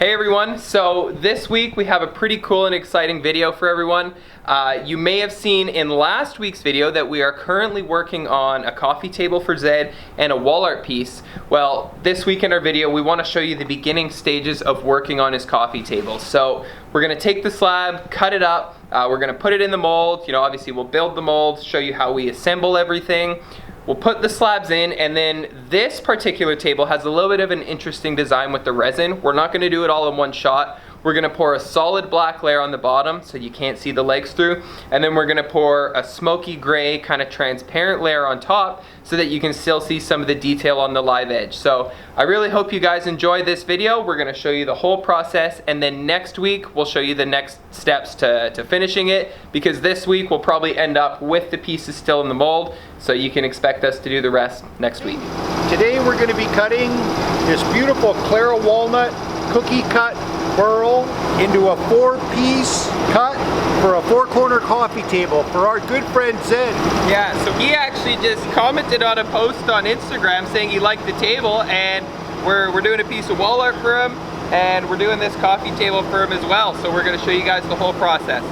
Hey everyone, so this week we have a pretty cool and exciting video for everyone. You may have seen in last week's video that we are currently working on a coffee table for Zedd and a wall art piece. Well, this week in our video we want to show you the beginning stages of working on his coffee table. So we're going to take the slab, cut it up, we're going to put it in the mold. You know, obviously we'll build the mold, show you how we assemble everything. We'll put the slabs in, and then this particular table has a little bit of an interesting design with the resin. We're not going to do it all in one shot. We're going to pour a solid black layer on the bottom so you can't see the legs through, and then we're going to pour a smoky gray kind of transparent layer on top so that you can still see some of the detail on the live edge. So I really hope you guys enjoy this video. We're going to show you the whole process, and then next week we'll show you the next steps to finishing it, because this week we'll probably end up with the pieces still in the mold, so you can expect us to do the rest next week. Today we're going to be cutting this beautiful Clara walnut cookie cut burl into a 4-piece cut for a 4-corner coffee table for our good friend Zedd. Yeah, so he actually just commented on a post on Instagram saying he liked the table, and we're doing a piece of wall art for him, and we're doing this coffee table for him as well. So we're going to show you guys the whole process.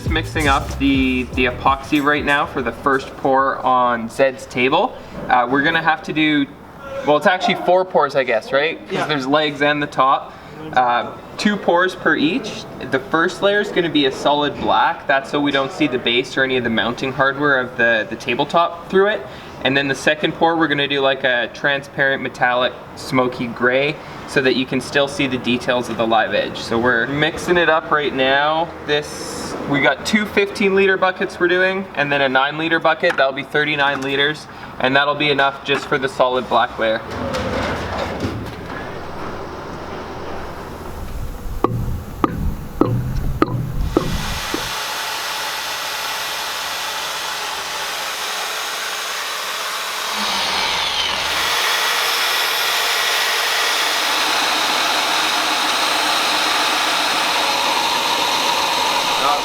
Mixing up the epoxy right now for the first pour on Zedd's table. We're gonna have to do, well, it's actually 4 pours, I guess, right? Because there's legs and the top. 2 pours per each. The first layer is gonna be a solid black. That's so we don't see the base or any of the mounting hardware of the tabletop through it. And then the second pour, we're gonna do like a transparent metallic smoky gray so that you can still see the details of the live edge. So we're mixing it up right now. We got 2 15-liter buckets we're doing, and then a 9-liter bucket. That'll be 39 liters, and that'll be enough just for the solid black layer.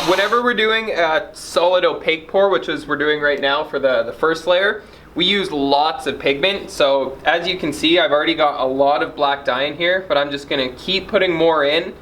Whenever we're doing a solid opaque pour, which is we're doing right now for the first layer, we use lots of pigment. So as you can see, I've already got a lot of black dye in here, but I'm just gonna keep putting more in.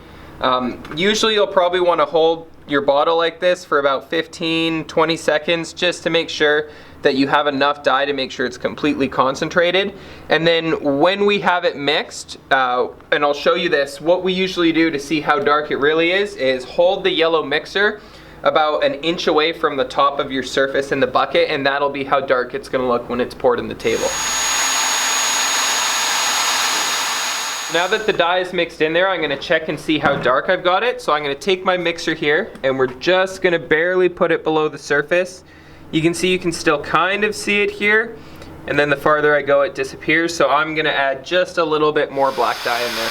Usually you'll probably wanna hold your bottle like this for about 15-20 seconds just to make sure that you have enough dye to make sure it's completely concentrated. And then when we have it mixed, and I'll show you this, what we usually do to see how dark it really is hold the yellow mixer about 1 inch away from the top of your surface in the bucket, and that'll be how dark it's gonna look when it's poured in the table. Now that the dye is mixed in there, I'm gonna check and see how dark I've got it. So I'm gonna take my mixer here, and we're just gonna barely put it below the surface. You can see, you can still kind of see it here, and then the farther I go it disappears. So I'm gonna add just a little bit more black dye in there.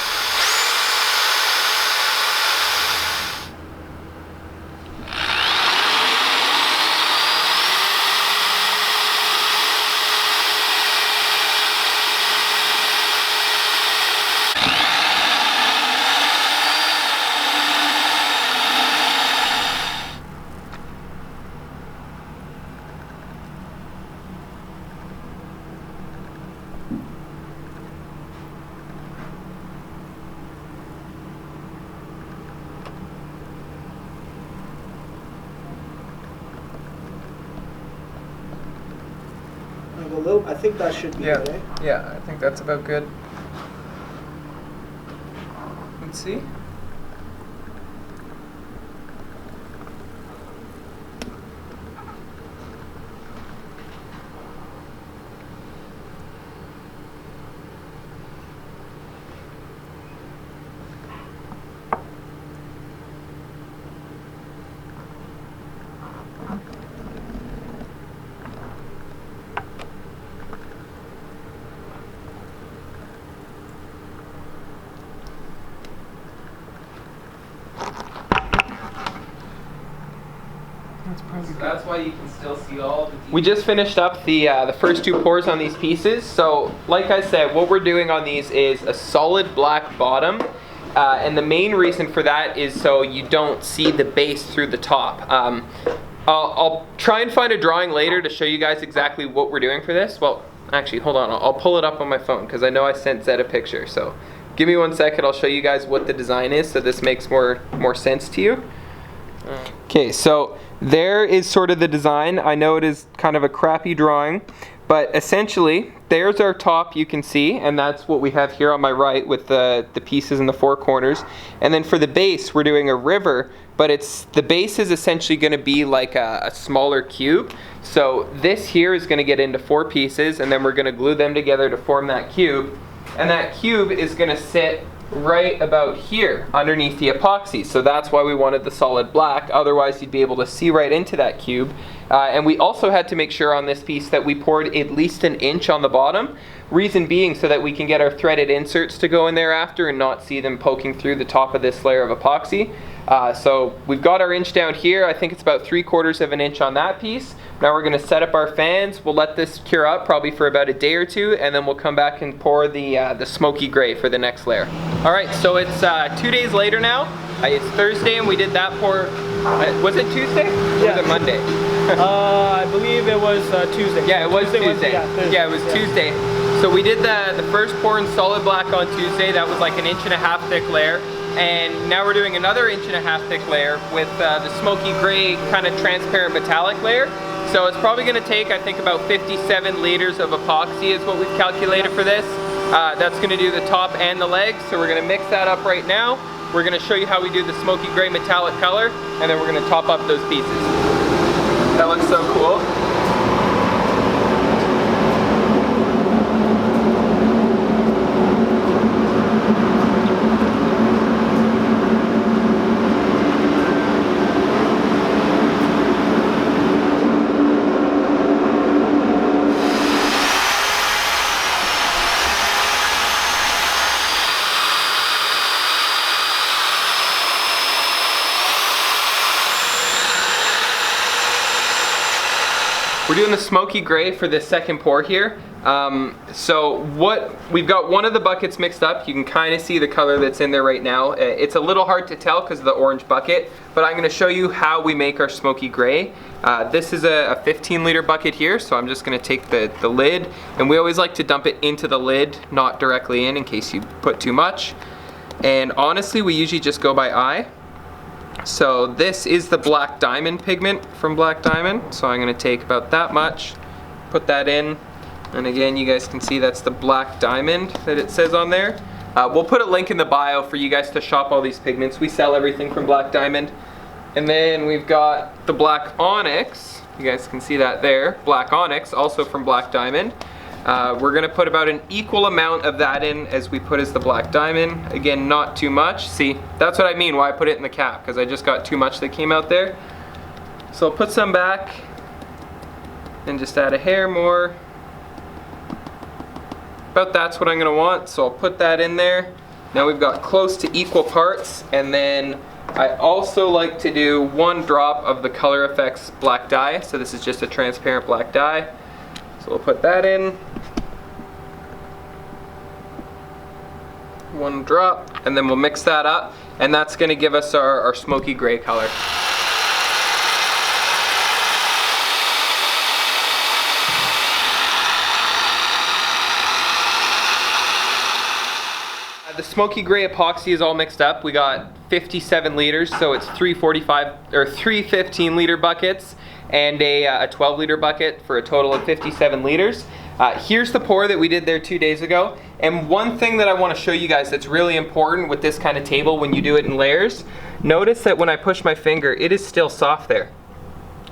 I think that should be good, eh? Yeah, I think that's about good. Let's see. So that's why you can still see all the details. We just finished up the first 2 pours on these pieces. So like I said, what we're doing on these is a solid black bottom. And the main reason for that is so you don't see the base through the top. I'll try and find a drawing later to show you guys exactly what we're doing for this. Well, actually, hold on. I'll pull it up on my phone because I know I sent Zedd a picture. So give me 1 second. I'll show you guys what the design is so this makes more sense to you. Okay, so there is sort of the design. I know it is kind of a crappy drawing, but essentially there's our top, you can see, and that's what we have here on my right with the pieces in the 4 corners. And then for the base, we're doing a river, but the base is essentially going to be like a smaller cube. So this here is going to get into 4 pieces, and then we're going to glue them together to form that cube. And that cube is going to sit right about here underneath the epoxy. So that's why we wanted the solid black. Otherwise you'd be able to see right into that cube. And we also had to make sure on this piece that we poured at least 1 inch on the bottom. Reason being so that we can get our threaded inserts to go in there after and not see them poking through the top of this layer of epoxy. So we've got our inch down here. I think it's about 3/4 of an inch on that piece. Now we're going to set up our fans. We'll let this cure up probably for about a day or 2, and then we'll come back and pour the smoky gray for the next layer. All right, so it's 2 days later now. It's Thursday and we did that pour. Was it Tuesday? Or was it Monday? I believe it was Tuesday. Yeah, it was Tuesday. Yeah, it was Tuesday. So we did the first pour in solid black on Tuesday. That was like 1.5 inch thick layer. And now we're doing another 1.5 inch thick layer with the smoky gray kind of transparent metallic layer. So it's probably going to take, I think, about 57 liters of epoxy is what we've calculated for this. That's going to do the top and the legs. So we're going to mix that up right now. We're going to show you how we do the smoky gray metallic color, and then we're going to top up those pieces. That looks so cool. We're doing the smoky gray for this second pour here. So we've got one of the buckets mixed up. You can kind of see the color that's in there right now. It's a little hard to tell because of the orange bucket, but I'm going to show you how we make our smoky gray. This is a 15-liter bucket here, so I'm just going to take the lid, and we always like to dump it into the lid, not directly in case you put too much. And honestly, we usually just go by eye. So this is the black diamond pigment from Black Diamond. So I'm going to take about that much, put that in, and again you guys can see that's the black diamond that it says on there. We'll put a link in the bio for you guys to shop all these pigments. We sell everything from Black Diamond. And then we've got the black onyx. You guys can see that there. Black onyx, also from Black Diamond. We're going to put about an equal amount of that in as we put as the black diamond. Again, not too much. See, that's what I mean why I put it in the cap, because I just got too much that came out there. So I'll put some back and just add a hair more. About that's what I'm going to want, so I'll put that in there. Now we've got close to equal parts, and then I also like to do 1 drop of the Color Effects black dye. So this is just a transparent black dye. So we'll put that in. 1 drop, and then we'll mix that up, and that's going to give us our smoky gray color. The smoky gray epoxy is all mixed up. We got 57 liters, so it's 3 15-liter buckets and a 12-liter bucket for a total of 57 liters. Here's the pour that we did there 2 days ago. And one thing that I want to show you guys that's really important with this kind of table when you do it in layers, notice that when I push my finger, it is still soft there.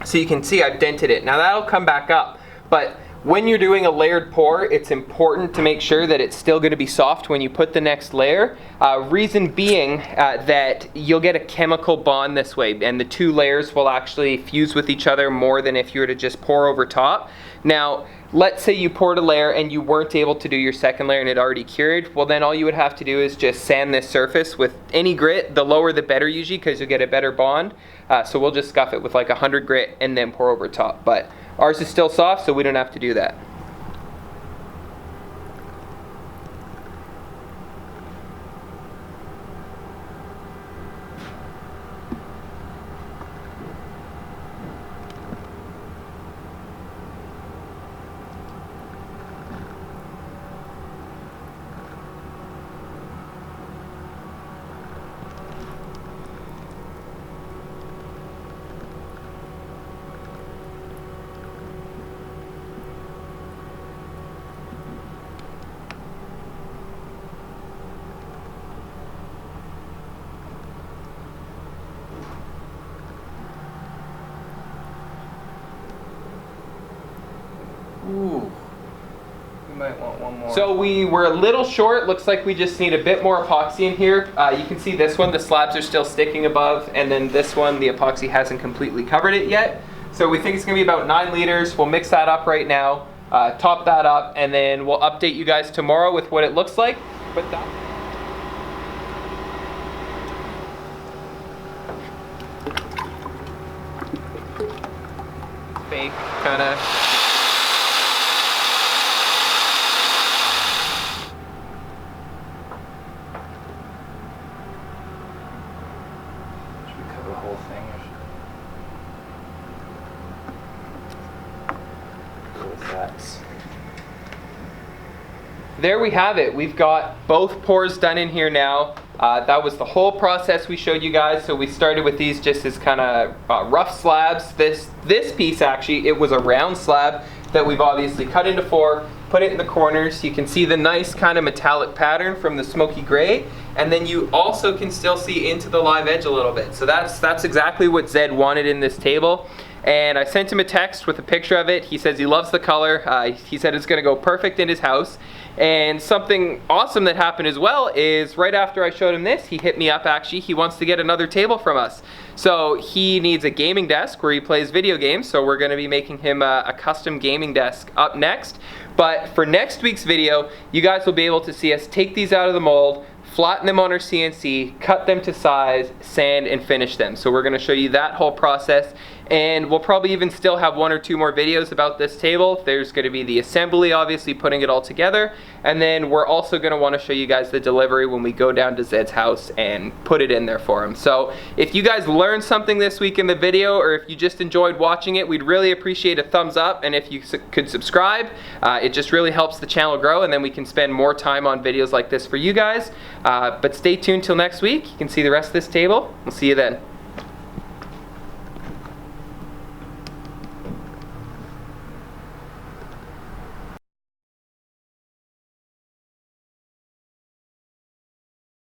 So you can see I've dented it. Now that'll come back up, but when you're doing a layered pour, it's important to make sure that it's still going to be soft when you put the next layer. Reason being that you'll get a chemical bond this way, and the 2 layers will actually fuse with each other more than if you were to just pour over top. Now, let's say you poured a layer and you weren't able to do your second layer and it already cured, well then all you would have to do is just sand this surface with any grit. The lower the better usually, because you'll get a better bond. So we'll just scuff it with like 100 grit and then pour over top. But ours is still soft, so we don't have to do that. Ooh, we might want one more. So we were a little short. Looks like we just need a bit more epoxy in here. You can see this one, the slabs are still sticking above, and then this one, the epoxy hasn't completely covered it yet. So we think it's gonna be about 9 liters. We'll mix that up right now, top that up, and then we'll update you guys tomorrow with what it looks like. But that fake kinda. The whole thing. There we have it. We've got both pours done in here now. That was the whole process we showed you guys. So we started with these just as kind of rough slabs. This piece actually, it was a round slab that we've obviously cut into 4, put it in the corners. You can see the nice kind of metallic pattern from the smoky gray. And then you also can still see into the live edge a little bit. So that's exactly what Zedd wanted in this table. And I sent him a text with a picture of it. He says he loves the color. He said it's gonna go perfect in his house. And something awesome that happened as well is right after I showed him this, he hit me up actually. He wants to get another table from us. So he needs a gaming desk where he plays video games. So we're gonna be making him a custom gaming desk up next. But for next week's video, you guys will be able to see us take these out of the mold, flatten them on our CNC, cut them to size, sand, and finish them. So we're gonna show you that whole process, and we'll probably even still have 1 or 2 more videos about this table. There's gonna be the assembly, obviously putting it all together, and then we're also gonna wanna show you guys the delivery when we go down to Zedd's house and put it in there for him. So if you guys learned something this week in the video, or if you just enjoyed watching it, we'd really appreciate a thumbs up, and if you could subscribe, it just really helps the channel grow, and then we can spend more time on videos like this for you guys. But stay tuned till next week. You can see the rest of this table. We'll see you then.